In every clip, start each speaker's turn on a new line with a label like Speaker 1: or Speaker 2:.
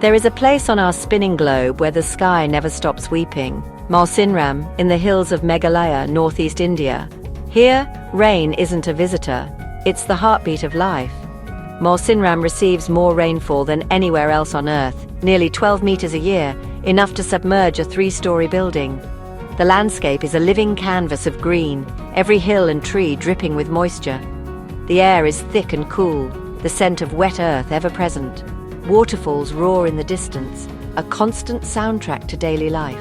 Speaker 1: There is a place on our spinning globe where the sky never stops weeping. Mawsynram, in the hills of Meghalaya, northeast India. Here, rain isn't a visitor, it's the heartbeat of life. Mawsynram receives more rainfall than anywhere else on Earth, nearly 12 meters a year, enough to submerge a 3-story building. The landscape is a living canvas of green, every hill and tree dripping with moisture. The air is thick and cool, the scent of wet earth ever present. Waterfalls roar in the distance, a constant soundtrack to daily life.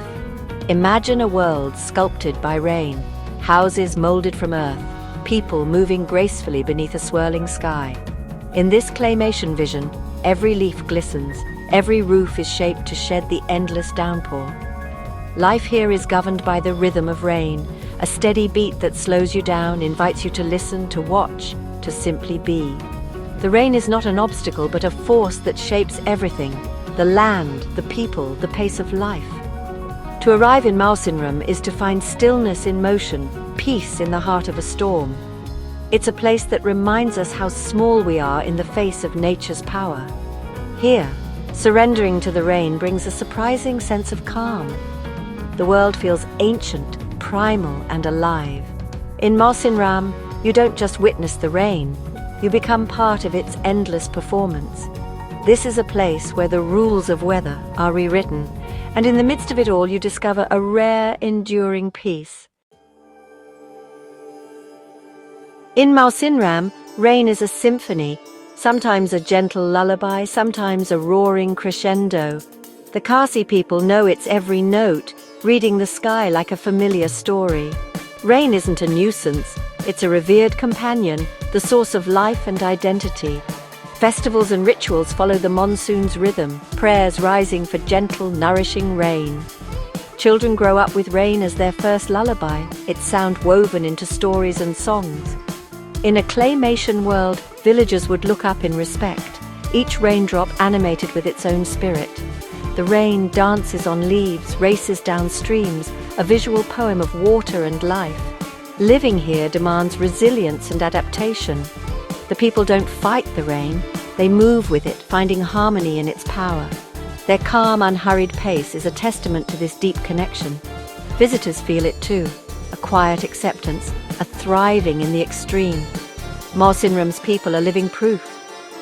Speaker 1: Imagine a world sculpted by rain, houses molded from earth, people moving gracefully beneath a swirling sky. In this claymation vision, every leaf glistens, every roof is shaped to shed the endless downpour. Life here is governed by the rhythm of rain, a steady beat that slows you down, invites you to listen, to watch, to simply be. The rain is not an obstacle, but a force that shapes everything: the land, the people, the pace of life. To arrive in Mawsynram is to find stillness in motion, peace in the heart of a storm. It's a place that reminds us how small we are in the face of nature's power. Here, surrendering to the rain brings a surprising sense of calm. The world feels ancient, primal, and alive. In Mawsynram, you don't just witness the rain, you become part of its endless performance. This is a place where the rules of weather are rewritten, and in the midst of it all you discover a rare, enduring peace. In Mawsynram, rain is a symphony, sometimes a gentle lullaby, sometimes a roaring crescendo. The Khasi people know its every note, reading the sky like a familiar story. Rain isn't a nuisance, it's a revered companion, the source of life and identity. Festivals and rituals follow the monsoon's rhythm, prayers rising for gentle, nourishing rain. Children grow up with rain as their first lullaby, its sound woven into stories and songs. In a claymation world, villagers would look up in respect, each raindrop animated with its own spirit. The rain dances on leaves, races down streams, a visual poem of water and life. Living here demands resilience and adaptation. The people don't fight the rain, they move with it, finding harmony in its power. Their calm, unhurried pace is a testament to this deep connection. Visitors feel it too, a quiet acceptance, a thriving in the extreme. Mawsynram's people are living proof.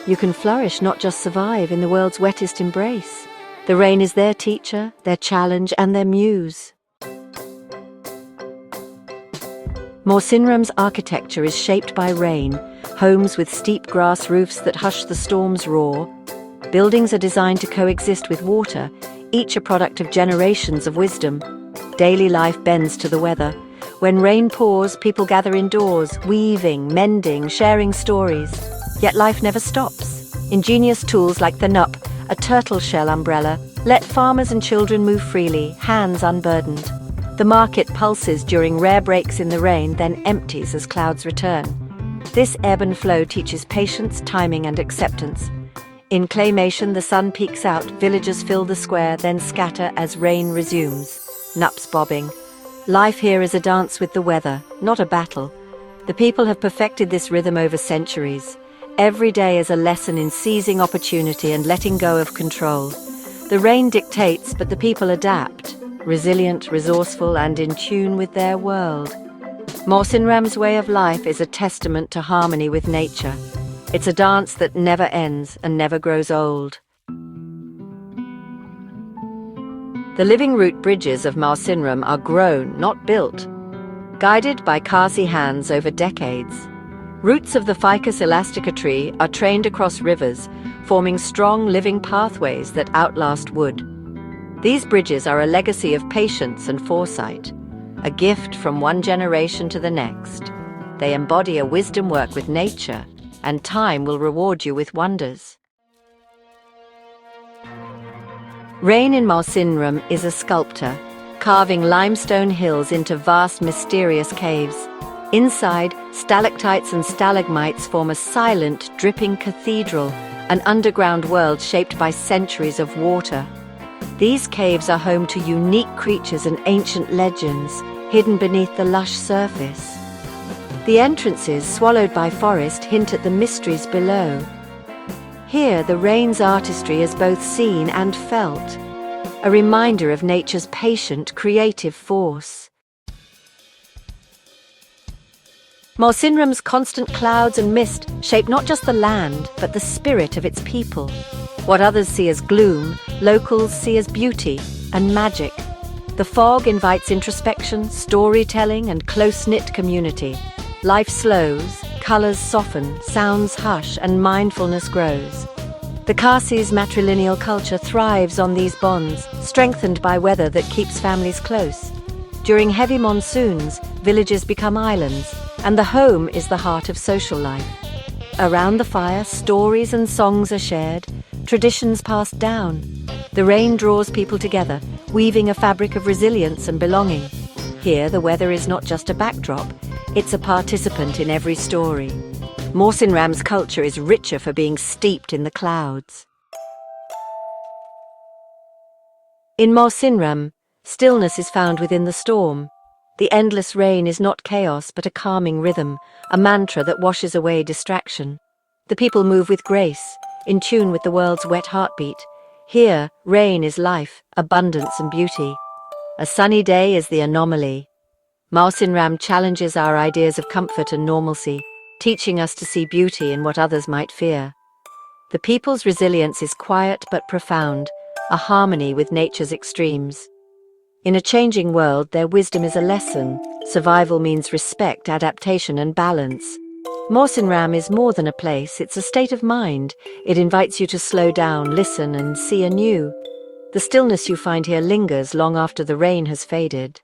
Speaker 1: You can flourish, not just survive, in the world's wettest embrace. The rain is their teacher, their challenge, and their muse. Mawsynram's architecture is shaped by rain, homes with steep grass roofs that hush the storm's roar. Buildings are designed to coexist with water, each a product of generations of wisdom. Daily life bends to the weather. When rain pours, people gather indoors, weaving, mending, sharing stories. Yet life never stops. Ingenious tools like the nup, a turtle shell umbrella, let farmers and children move freely, hands unburdened. The market pulses during rare breaks in the rain, then empties as clouds return. This ebb and flow teaches patience, timing, and acceptance. In claymation, the sun peeks out, villagers fill the square, then scatter as rain resumes. Nups bobbing. Life here is a dance with the weather, not a battle. The people have perfected this rhythm over centuries. Every day is a lesson in seizing opportunity and letting go of control. The rain dictates, but the people adapt, resilient, resourceful, and in tune with their world. Mawsynram's way of life is a testament to harmony with nature. It's a dance that never ends and never grows old. The living root bridges of Mawsynram are grown, not built, guided by Khasi hands over decades. Roots of the Ficus elastica tree are trained across rivers, forming strong living pathways that outlast wood. These bridges are a legacy of patience and foresight, a gift from one generation to the next. They embody a wisdom work with nature, and time will reward you with wonders. Rain in Mawsynram is a sculptor, carving limestone hills into vast, mysterious caves. Inside, stalactites and stalagmites form a silent, dripping cathedral, an underground world shaped by centuries of water. These caves are home to unique creatures and ancient legends, hidden beneath the lush surface. The entrances, swallowed by forest, hint at the mysteries below. Here, the rain's artistry is both seen and felt, a reminder of nature's patient, creative force. Mawsynram's constant clouds and mist shape not just the land, but the spirit of its people. What others see as gloom, locals see as beauty and magic. The fog invites introspection, storytelling, and close-knit community. Life slows, colors soften, sounds hush, and mindfulness grows. The Khasi's matrilineal culture thrives on these bonds, strengthened by weather that keeps families close. During heavy monsoons, villages become islands, and the home is the heart of social life. Around the fire, stories and songs are shared, traditions passed down. The rain draws people together, weaving a fabric of resilience and belonging. Here, the weather is not just a backdrop, it's a participant in every story. Mawsynram's culture is richer for being steeped in the clouds. In Mawsynram, stillness is found within the storm. The endless rain is not chaos, but a calming rhythm, a mantra that washes away distraction. The people move with grace, in tune with the world's wet heartbeat. Here, rain is life, abundance and beauty. A sunny day is the anomaly. Mawsynram challenges our ideas of comfort and normalcy, teaching us to see beauty in what others might fear. The people's resilience is quiet but profound, a harmony with nature's extremes. In a changing world, their wisdom is a lesson. Survival means respect, adaptation, and balance. Mawsynram is more than a place, it's a state of mind. It invites you to slow down, listen, and see anew. The stillness you find here lingers long after the rain has faded.